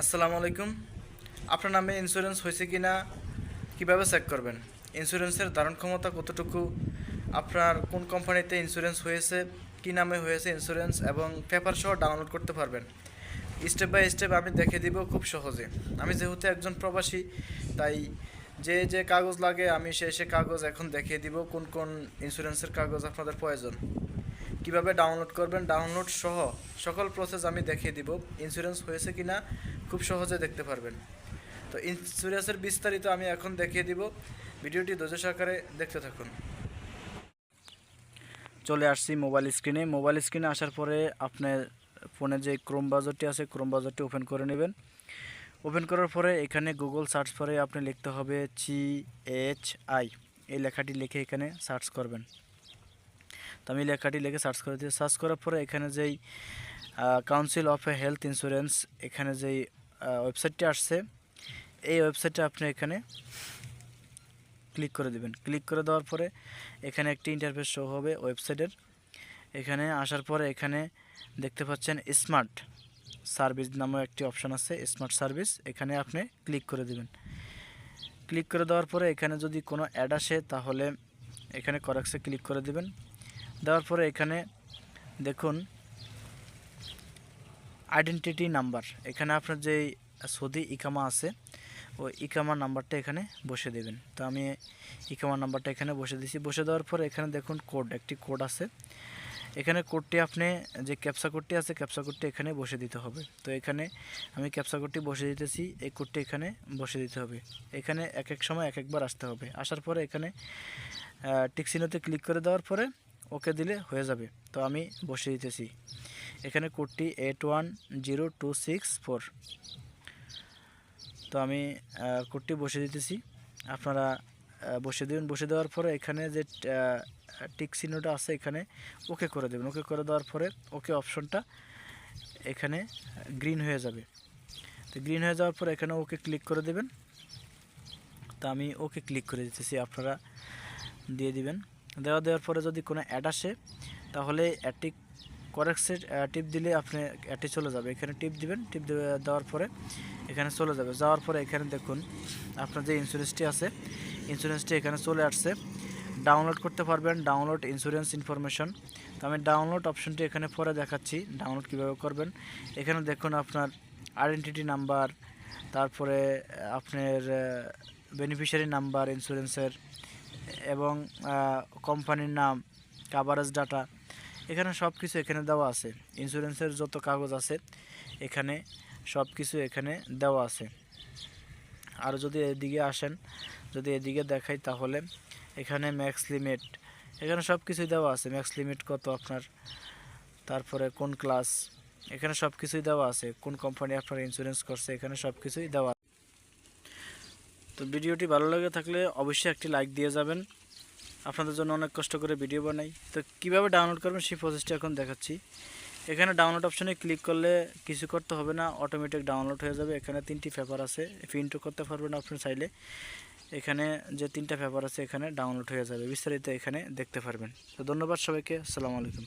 আসসালামু আলাইকুম। আপনার নামে ইন্স্যুরেন্স হয়েছে কি না কীভাবে চেক করবেন? ইন্স্যুরেন্সের ধারণ ক্ষমতা কতটুকু, আপনার কোন কোম্পানিতে ইন্স্যুরেন্স হয়েছে, কী নামে হয়েছে ইন্স্যুরেন্স এবং পেপার সহ ডাউনলোড করতে পারবেন। স্টেপ বাই স্টেপ আমি দেখে দিব খুব সহজে। আমি যেহেতু একজন প্রবাসী, তাই যে যে কাগজ লাগে আমি সে কাগজ এখন দেখিয়ে দিব কোন কোন ইন্স্যুরেন্সের কাগজ আপনাদের প্রয়োজন, কিভাবে ডাউনলোড করবেন, ডাউনলোড সহ সকল প্রসেস আমি দেখিয়ে দিব। ইন্স্যুরেন্স হয়েছে কিনা খুব সহজে দেখতে পারবেন। তো ইন্স্যুরেন্সের বিস্তারিত আমি এখন দেখিয়ে দিব, ভিডিওটি ধৈর্য সহকারে দেখতে থাকুন। চলে আসছি মোবাইল স্ক্রিনে আসার পরে আপনার ফোনে যে ক্রোম ব্রাউজারটি আছে, ক্রোম ব্রাউজারটি ওপেন করে নেবেন। ওপেন করার পরে এখানে গুগল সার্চ করে আপনি লিখতে হবে CHI, এই লেখাটি লিখে এখানে সার্চ করবেন। তো আমি লেখাটি লিখে সার্চ করে দিয়ে সার্চ করার পরে এখানে যেই কাউন্সিল অফ হেলথ ইন্স্যুরেন্স, এখানে যেই ওয়েবসাইটটি আসছে, এই ওয়েবসাইটে আপনি এখানে ক্লিক করে দেবেন। ক্লিক করে দেওয়ার পরে এখানে একটি ইন্টারফেস শো হবে ওয়েবসাইটের। এখানে আসার পরে এখানে দেখতে পাচ্ছেন স্মার্ট সার্ভিস নামে একটি অপশান আছে, স্মার্ট সার্ভিস, এখানে আপনি ক্লিক করে দেবেন। ক্লিক করে দেওয়ার পরে এখানে যদি কোনো অ্যাড আসে তাহলে এখানে করেক্সে ক্লিক করে দেবেন। দেওয়ার পরে এখানে দেখুন আইডেন্টিটি নাম্বার, এখানে আপনার যে সৌদি ইকামা আছে ওই ইকামার নাম্বারটা এখানে বসে দেবেন। তো আমি ইকামার নাম্বারটা এখানে বসে দিয়েছি। বসে দেওয়ার পরে এখানে দেখুন একটি কোড আছে, এখানে কোডটি আপনি যে ক্যাপচা কোডটি আছে ক্যাপচা কোডটি এখানে বসে দিতে হবে। তো এখানে আমি ক্যাপচা কোডটি বসে দিতেছি, এই কোডটি এখানে বসে দিতে হবে। এখানে এক এক সময় এক একবার আসতে হবে। আসার পরে এখানে টিক চিহ্নতে ক্লিক করে দেওয়ার পরে ওকে দিলে হয়ে যাবে। তো আমি বসে দিতেছি, এখানে কোডটি 810264। তো আমি কোডটি বসে দিতেছি, আপনারা বসে দেবেন। বসে দেওয়ার পরে এখানে যে টিক চিহ্নটা আছে এখানে ওকে করে দেবেন। ওকে করে দেওয়ার পরে ওকে অপশনটা এখানে গ্রিন হয়ে যাবে। তো গ্রিন হয়ে যাওয়ার পরে এখানে ওকে ক্লিক করে দেবেন। তো আমি ওকে ক্লিক করে দিতেছি, আপনারা দিয়ে দিবেন। দেওয়ার পরে যদি কোনো অ্যাড আসে তাহলে অ্যাডটি করেক্সে টিপ দিলে আপনি অ্যাডটি চলে যাবে। এখানে টিপ দিবেন, টিপ দেওয়ার পরে এখানে চলে যাবে। যাওয়ার পরে এখানে দেখুন আপনার যে ইন্স্যুরেন্সটি আছে ইন্স্যুরেন্সটি এখানে চলে আসছে। ডাউনলোড করতে পারবেন, ডাউনলোড ইন্স্যুরেন্স ইনফরমেশন। তো আমি ডাউনলোড অপশনটি এখানে পরে দেখাচ্ছি ডাউনলোড কীভাবে করবেন। এখানে দেখুন আপনার আইডেন্টিটি নাম্বার, তারপরে আপনার বেনিফিশিয়ারি নাম্বার ইন্স্যুরেন্সের এবং কোম্পানির নাম, কাভারেজ ডাটা, এখানে সব কিছু এখানে দেওয়া আছে। ইন্স্যুরেন্সের যত কাগজ আছে এখানে সব কিছু এখানে দেওয়া আছে। আর যদি এদিকে আসেন, যদি এদিকে দেখাই তাহলে এখানে ম্যাক্স লিমিট, এখানে সব কিছুই দেওয়া আছে। ম্যাক্স লিমিট কত আপনার, তারপরে কোন ক্লাস, এখানে সব কিছুই দেওয়া আছে। কোন কোম্পানি আপনার ইন্স্যুরেন্স করছে এখানে সব কিছুই দেওয়া। তো ভিডিওটি ভালো লাগে থাকলে অবশ্যই একটি লাইক দিয়ে যাবেন, আপনাদের জন্য অনেক কষ্ট করে ভিডিও বানাই। তো কিভাবে ডাউনলোড করবেন সেই প্রসেসটি এখন দেখাচ্ছি। এখানে ডাউনলোড অপশনে ক্লিক করলে কিছু করতে হবে না, অটোমেটিক ডাউনলোড হয়ে যাবে। এখানে 3টি পেপার আছে, প্রিন্টও করতে পারবেন আপনি চাইলে। এখানে যে 3টা পেপার আছে এখানে ডাউনলোড হয়ে যাবে, বিস্তারিত এখানে দেখতে পারবেন। তো ধন্যবাদ সবাইকে, আসসালামু আলাইকুম।